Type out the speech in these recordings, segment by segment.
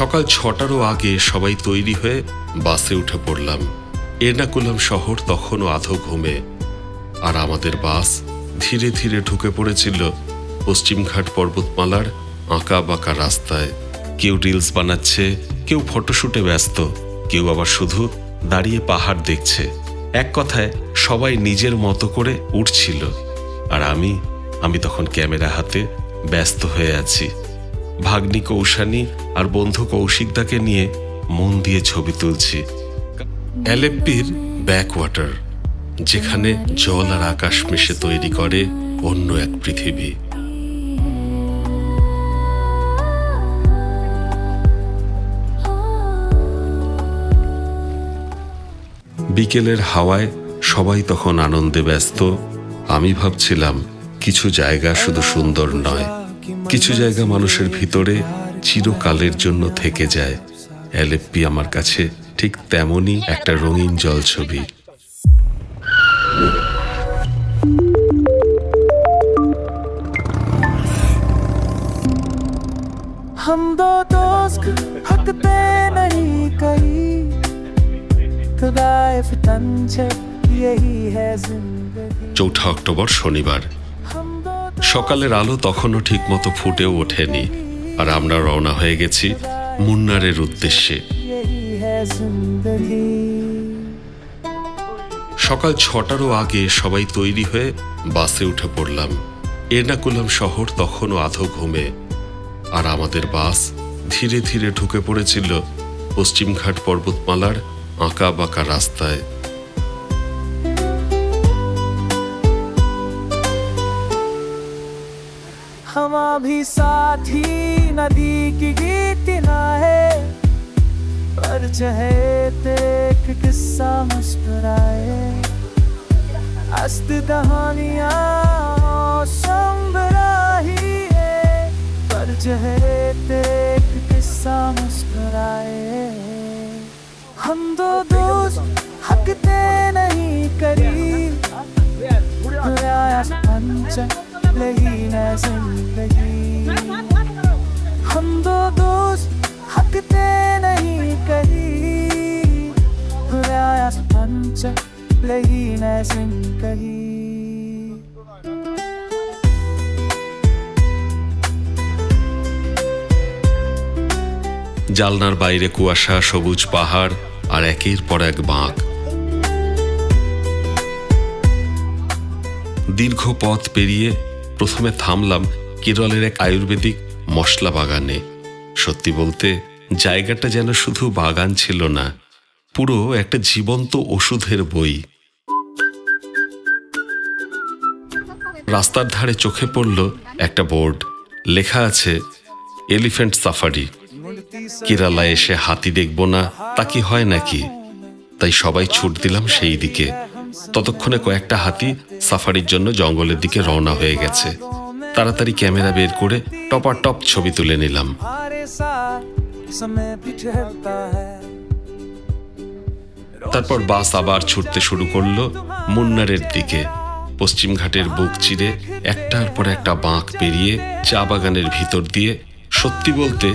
সকাল 6টারও আগে সবাই তৈরি হয়ে বাসে উঠে পড়লাম। এর্নাকুলাম শহর তখনও আধো ঘুমে, আর আমাদের বাস ধীরে ধীরে ঢুকে পড়েছিল পশ্চিমঘাট পর্বতমালার আঁকা বাঁকা রাস্তায়। কেউ রিলস বানাচ্ছে, কেউ ফটোশুটে ব্যস্ত, কেউ আবার শুধু দাঁড়িয়ে পাহাড় দেখছে। এক কথায় সবাই নিজের মতো করে উঠছিল, আর আমি তখন ক্যামেরা হাতে ব্যস্ত হয়ে আছি। ভাগ্নি কৌশানী আর বন্ধু কৌশিকদাকে নিয়ে মন দিয়ে ছবি তুলছি। অ্যালেপ্পির ব্যাকওয়াটার, যেখানে জল আর আকাশ মিশে তৈরি করে অন্য এক পৃথিবী। বিকেলের হাওয়ায় সবাই তখন আনন্দে ব্যস্ত। আমি ভাবছিলাম, কিছু জায়গা শুধু সুন্দর নয়, কিছু জায়গা মানুষের ভিতরে চিরকালের জন্য থেকে যায়। অ্যালেপ্পি আমার কাছে ঠিক তেমনই একটা রঙিন জলছবি। हम दो दोस्त हकते नहीं कहीं, खुदाए फितन छे यही है जिंदगी। 4 অক্টোবর শনিবার। সকালের আলো তখনও ঠিক মতো ফুটেও ওঠেনি, আর আমরা রওনা হয়ে গেছি মুন্নারের উদ্দেশ্যে। সকাল 6টারও আগে সবাই তৈরি হয়ে বাসে উঠে পড়লাম। এর্নাকুলাম শহর তখনও আধো ঘুমে, আর আমাদের বাস ধীরে ধীরে ঢুকে পড়েছিল পশ্চিমঘাট পর্বতমালার আঁকা বাঁকা রাস্তায়। हम अभी साथी नदी की गीती ना है, पर चहेते एक किस्सा मुस्कुराए। अस्त दहानियां संभराही है, पर चहेते एक किस्सा मुस्कुराए। हम दो दोस्त हकते नहीं करीब, लेकिन जिंदगी। हम दो दोस्त हकते नहीं करीब, पंच लेकिन जिंदगी। জালনার বাইরে কুয়াশা, সবুজ পাহাড় আর একের পর এক বাঁক। দীর্ঘ পথ পেরিয়ে প্রথমে থামলাম কেরলের এক আয়ুর্বেদিক মশলা বাগানে। সত্যি বলতে জায়গাটা যেন শুধু বাগান ছিল না, পুরো একটা জীবন্ত ওষুধের বই। রাস্তার ধারে চোখে পড়ল একটা বোর্ড, লেখা আছে এলিফ্যান্ট সাফারি। কেরালায় এসে হাতি দেখব না তা কি হয় নাকি? তাই সবাই ছুট দিলাম সেই দিকে। ততক্ষণে কয়েকটা হাতি সাফারির জন্য জঙ্গলের দিকে রওনা হয়ে গেছে। তাড়াতাড়ি ক্যামেরা বের করে টপাটপ ছবি তুলে নিলাম। তারপর বাস আবার ছুটতে শুরু করলো মুন্নারের দিকে। পশ্চিমঘাটের বুক চিরে একটার পর একটা বাঁক পেরিয়ে চা বাগানের ভিতর দিয়ে। সত্যি বলতে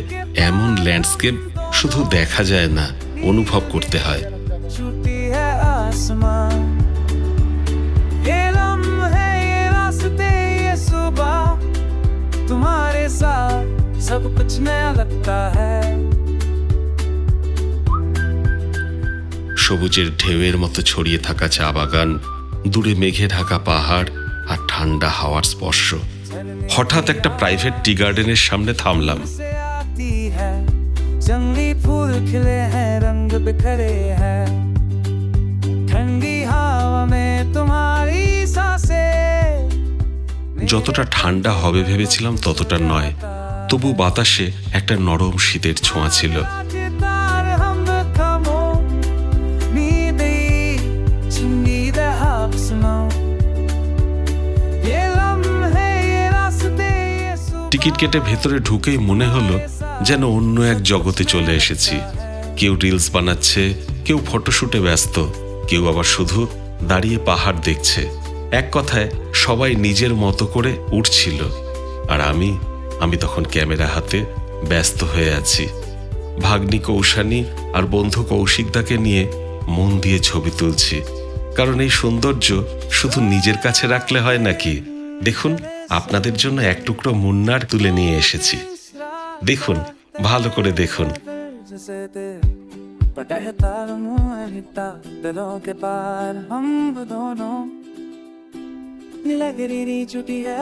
এমন ল্যান্ডস্কেপ শুধু দেখা যায় না, অনুভব করতে হয়। तुम्हारे साथ सब कुछ नया लगता है। সবুজের ঢেউয়ের মতো ছড়িয়ে থাকা চা বাগান, দূরে মেঘে ঢাকা পাহাড় আর ঠান্ডা হাওয়ার স্পর্শ। হঠাৎ একটা প্রাইভেট টি গার্ডেনের সামনে থামলাম। जंगली फूल खिले हैं, रंग बिखरे हैं, ठंडी हवा में तुम्हारी सांसें। যতটা ঠান্ডা হবে ভেবেছিলাম ততটা নয়, তবু বাতাসে একটা নরম শীতের ছোঁয়া ছিল। টিকিট কেটে ভেতরে ঢুকেই মনে হলো যেন অন্য এক জগতে চলে এসেছি। কেউ রিলস বানাচ্ছে, কেউ ফটোশুটে ব্যস্ত, কেউ আবার শুধু দাঁড়িয়ে পাহাড় দেখছে। এক কথায় সবাই নিজের মতো করে উঠছিল, আর আমি তখন ক্যামেরা হাতে ব্যস্ত হয়ে আছি। ভাগ্নি কৌশানী আর বন্ধু কৌশিকদাকে নিয়ে মন দিয়ে ছবি তুলছি, কারণ এই সৌন্দর্য শুধু নিজের কাছে রাখলে হয় নাকি। দেখুন, আপনাদের জন্য এক টুকরো মুন্নার তুলে নিয়ে এসেছি। দেখুন, ভালো করে দেখুন। जैसे तेरे पर कहता रहता दिलों के पार हम दोनों लग रही छुट्टी है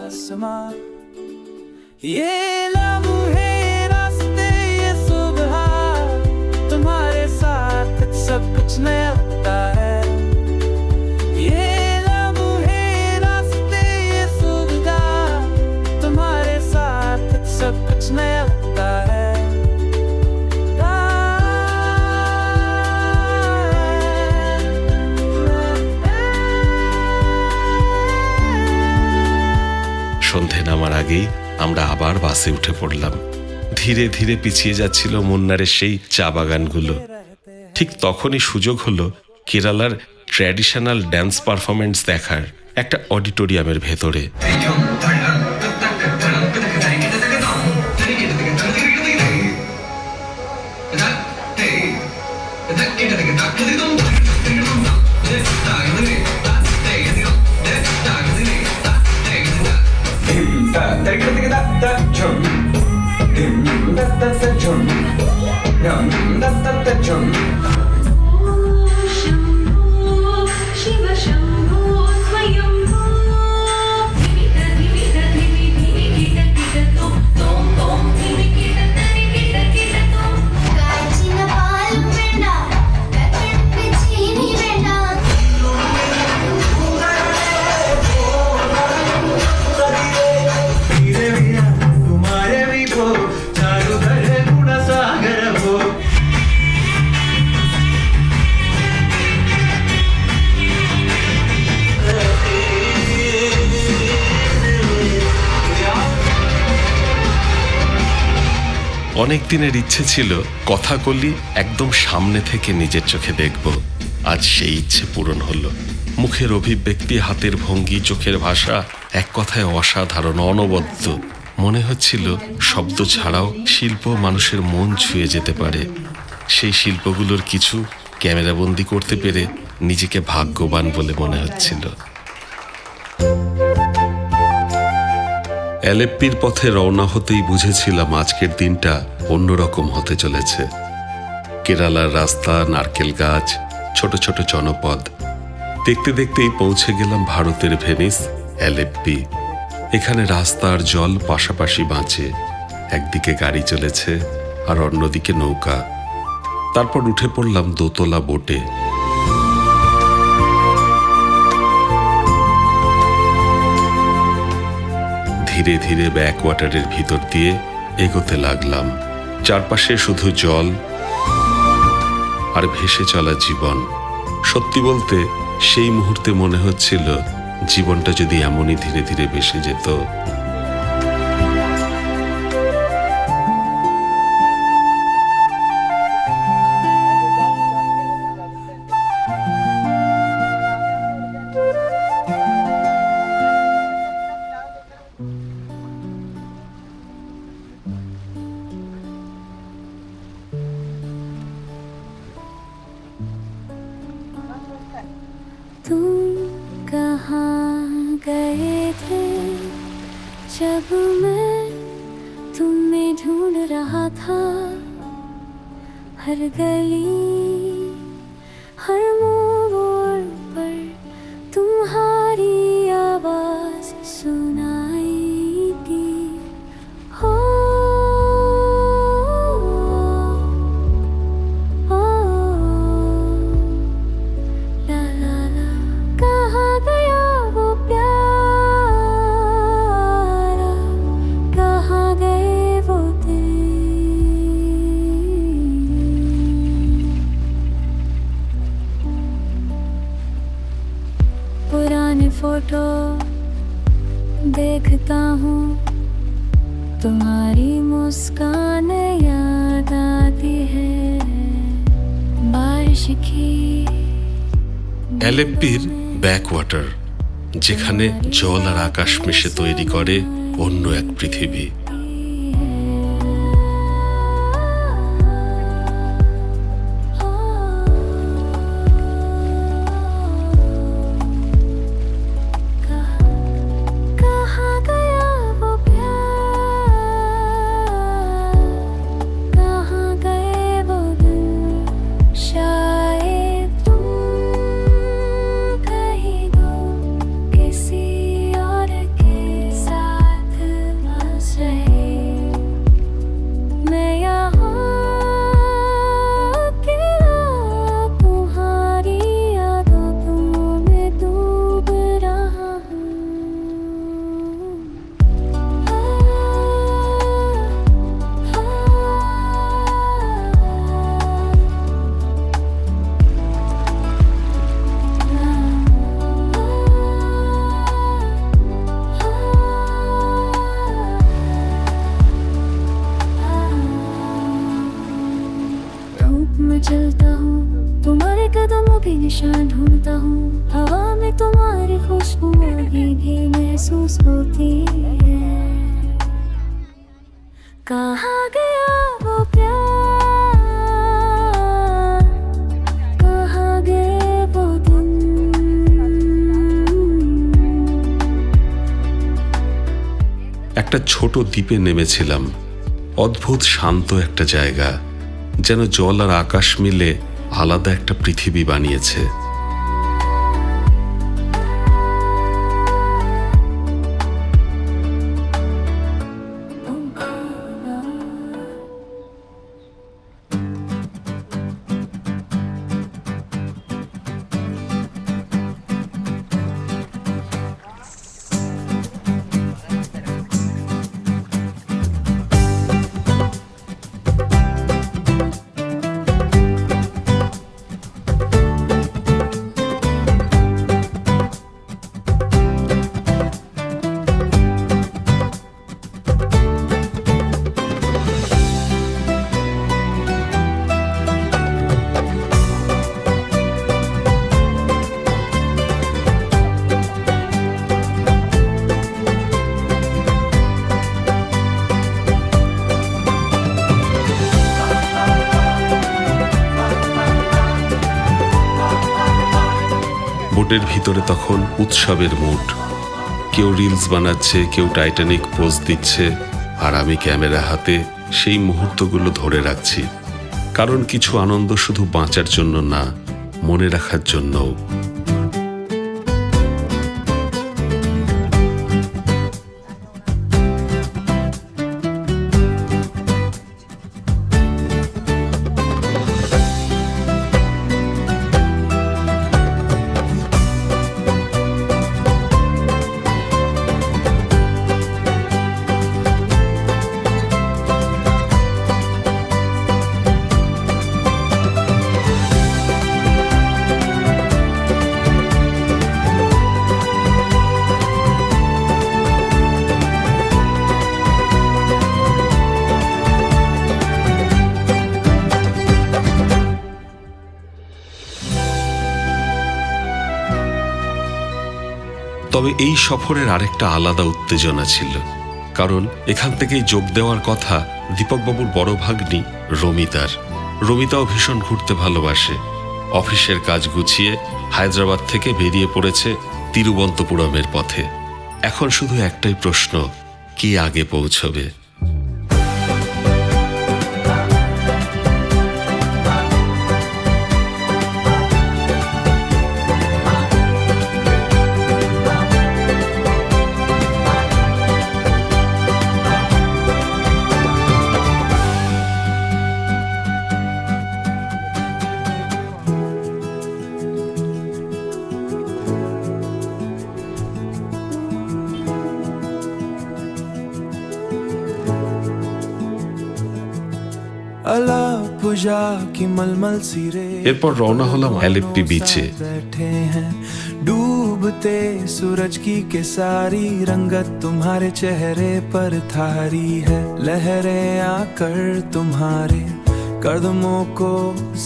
आसमां, ये लम्हे रास्ते ये सुबह तुम्हारे साथ सब कुछ नया लगता है, ये लम्हे रास्ते ये सुबह तुम्हारे साथ सब कुछ नया लगता है। সন্ধে নামার আগেই আমরা আবার বাসে উঠে পড়লাম। ধীরে ধীরে পিছিয়ে যাচ্ছিল মুন্নারের সেই চা বাগানগুলো। ঠিক তখনই সুযোগ হলো কেরালার ট্র্যাডিশনাল ড্যান্স পারফরমেন্স দেখার একটা অডিটোরিয়ামের ভেতরে। অনেক দিনের ইচ্ছে ছিল কথাকলি একদম সামনে থেকে নিজের চোখে দেখব। আজ সেই ইচ্ছে পূরণ হলো। মুখের অভিব্যক্তি, হাতের ভঙ্গি, চোখের ভাষা, এক কথায় অসাধারণ, অনবদ্য। মনে হচ্ছিল শব্দ ছাড়াও শিল্প মানুষের মন ছুঁয়ে যেতে পারে। সেই শিল্পগুলোর কিছু ক্যামেরাবন্দি করতে পেরে নিজেকে ভাগ্যবান বলে মনে হচ্ছিল। অ্যালেপ্পির পথে রওনা হতেই বুঝেছিলাম আজকের দিনটা অন্যরকম হতে চলেছে। কেরালার রাস্তা, নারকেল গাছ, ছোট ছোট জনপদ, দেখতে দেখতেই পৌঁছে গেলাম ভারতের ভেনিস, অ্যালেপ্পি। এখানে রাস্তা আর জল পাশাপাশি বাঁচে। একদিকে গাড়ি চলেছে আর অন্যদিকে নৌকা। তারপর উঠে পড়লাম দোতলা বোটে। ধীরে ধীরে ব্যাকওয়াটারের ভিতর দিয়ে এগোতে লাগলাম। চারপাশে শুধু জল আর ভেসে চলা জীবন। সত্যি বলতে সেই মুহূর্তে মনে হচ্ছিল জীবনটা যদি এমনই ধীরে ধীরে ভেসে যেত। तुम कहाँ गए थे जब मैं तुम्हें ढूंढ रहा था, हर गली हर मोड़ पर तुम्हारी आवाज सुनाई दी। हो ला ला ला, कहाँ गया वो प्यारा, कहाँ गए वो पुराने फोटो देखता हूँ, तुम्हारी मुस्कान याद आती है बारिश की। অ্যালেপ্পির ব্যাকওয়াটার, যেখানে জল আর আকাশ মিশে তৈরি করে অন্য এক পৃথিবী। मैं चलता हूँ, तुम्हारे कदमों के निशान ढूंढता हूँ। हवा में तुम्हारी खुशबू अभी भी महसूस होती है। कहाँ गया वो प्यार, कहाँ गए वो दिन। একটা ছোট দ্বীপে নেমেছিলাম। অদ্ভুত শান্ত একটা জায়গা, যেন জল আর আকাশ মিলে আলাদা একটা পৃথিবী বানিয়েছে। বোটের ভিতরে তখন উৎসবের মুড। কেউ রিলস বানাচ্ছে, কেউ টাইটানিক পোজ দিচ্ছে, আর আমি ক্যামেরা হাতে সেই মুহূর্তগুলো ধরে রাখছি। কারণ কিছু আনন্দ শুধু বাঁচার জন্য না, মনে রাখার জন্যও। তবে এই সফরের আরেকটা আলাদা উত্তেজনা ছিল, কারণ এখান থেকেই যোগ দেওয়ার কথা দীপকবাবুর বড় ভাগ্নি রমিতার। রমিতাও ভীষণ ঘুরতে ভালোবাসে। অফিসের কাজ গুছিয়ে হায়দ্রাবাদ থেকে বেরিয়ে পড়েছে তিরুবন্তপুরমের পথে। এখন শুধু একটাই প্রশ্ন, কে আগে পৌঁছবে? এরপর রওনা হলাম অ্যালেপ্পি বিচে। डूबते सूरज की के सारी रंगत तुम्हारे चेहरे पर थारी है। लहरें आकर तुम्हारे कदमों को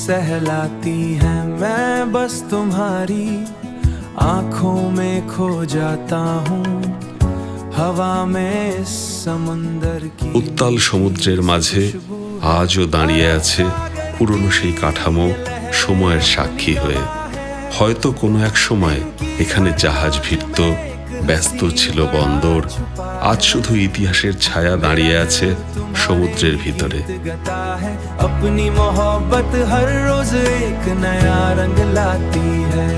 सहलाती हैं। मैं बस तुम्हारी आंखों में खो जाता हूँ। हवा में इस समुंदर की উত্তাল সমুদ্রের মাঝে আজও দাঁড়িয়ে আছে পুরনো সেই কাঠামো, সময়ের সাক্ষী হয়ে। হয়তো কোনো এক সময় এখানে জাহাজ ভিড়ত, ব্যস্ত ছিল বন্দর। আজ শুধু ইতিহাসের ছায়া দাঁড়িয়ে আছে সমুদ্রের ভিতরে। अपनी मोहब्बत हर रोज एक नया रंग लाती है।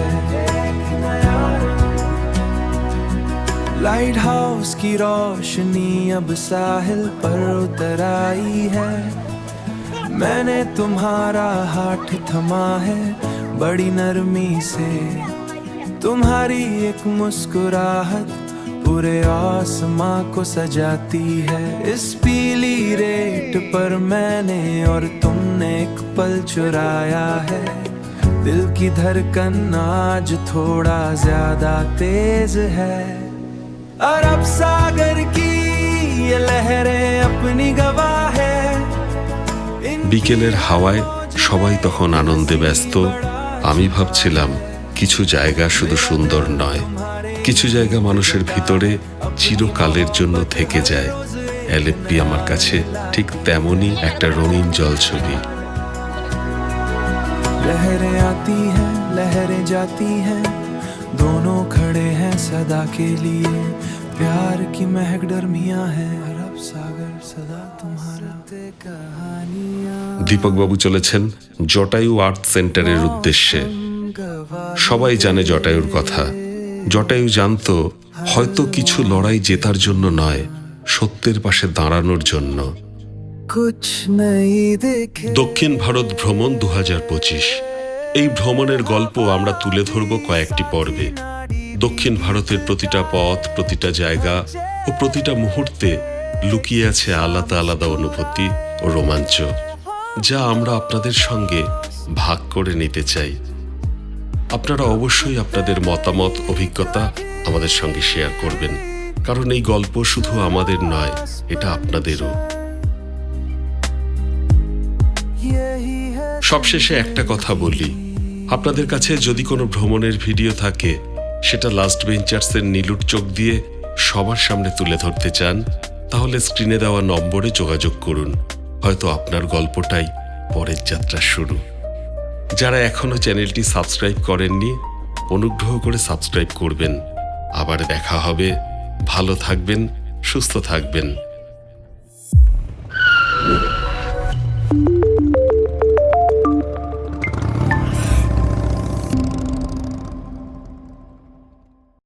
लाइट हाउस की रोशनी अब साहिल पर उतर आई है। मैंने तुम्हारा हाथ थमा है बड़ी नरमी से। तुम्हारी एक मुस्कुराहट पूरे आसमां को सजाती है। इस पीली रेत पर मैंने और तुमने एक पल चुराया है। दिल की धड़कन आज थोड़ा ज्यादा तेज है। अरब सागर की ये लहरें अपनी गवाह है। বিকেলের হাওয়ায় সবাই তখন আনন্দে ব্যস্ত। আমি ভাবছিলাম কিছু জায়গা শুধু সুন্দর নয়, কিছু জায়গা মানুষের ভিতরে চিরকালের জন্য থেকে যায়। অ্যালেপ্পি আমার কাছে ঠিক তেমনই একটা রঙিন জলছবি। लहरें आती हैं लहरें जाती हैं, दोनों खड़े हैं सदा के लिए। प्यार की महक डरमियां हैं, अरब सागर सदा तुम्हारा। कहानियां দীপকবাবু চলেছেন জটায়ু আর্ট সেন্টারের উদ্দেশ্যে। সবাই জানে জটায়ুর কথা। জটায়ু জানতো হয়তো কিছু লড়াই জেতার জন্য নয়, সত্যের পাশে দাঁড়ানোর জন্য। कुछ नहीं देखे। দক্ষিণ ভারত ভ্রমণ 2025। এই ভ্রমণের গল্প আমরা তুলে ধরব কয়েকটি পর্বে। দক্ষিণ ভারতের প্রতিটা পথ, প্রতিটা জায়গা ও প্রতিটা মুহূর্তে লুকিয়ে আছে আলাদা আলাদা অনুভূতি ও রোমাঞ্চ, যা আমরা আপনাদের সঙ্গে ভাগ করে নিতে চাই। আপনারা অবশ্যই আপনাদের মতামত, অভিজ্ঞতা আমাদের সঙ্গে শেয়ার করবেন, কারণ এই গল্প শুধু আমাদের নয়, এটা আপনাদেরও। সবশেষে একটা কথা বলি, আপনাদের কাছে যদি কোনো ভ্রমণের ভিডিও থাকে, সেটা লাস্ট বেঞ্চার্সের নীলুর চোখ দিয়ে সবার সামনে তুলে ধরতে চান, তাহলে স্ক্রিনে দেওয়া নম্বরে যোগাযোগ করুন। হয়তো আপনার গল্পটাই পরের যাত্রা শুরু। যারা এখনো চ্যানেলটি সাবস্ক্রাইব করেননি, অনুগ্রহ করে সাবস্ক্রাইব করবেন। আবার দেখা হবে। ভালো থাকবেন, সুস্থ থাকবেন।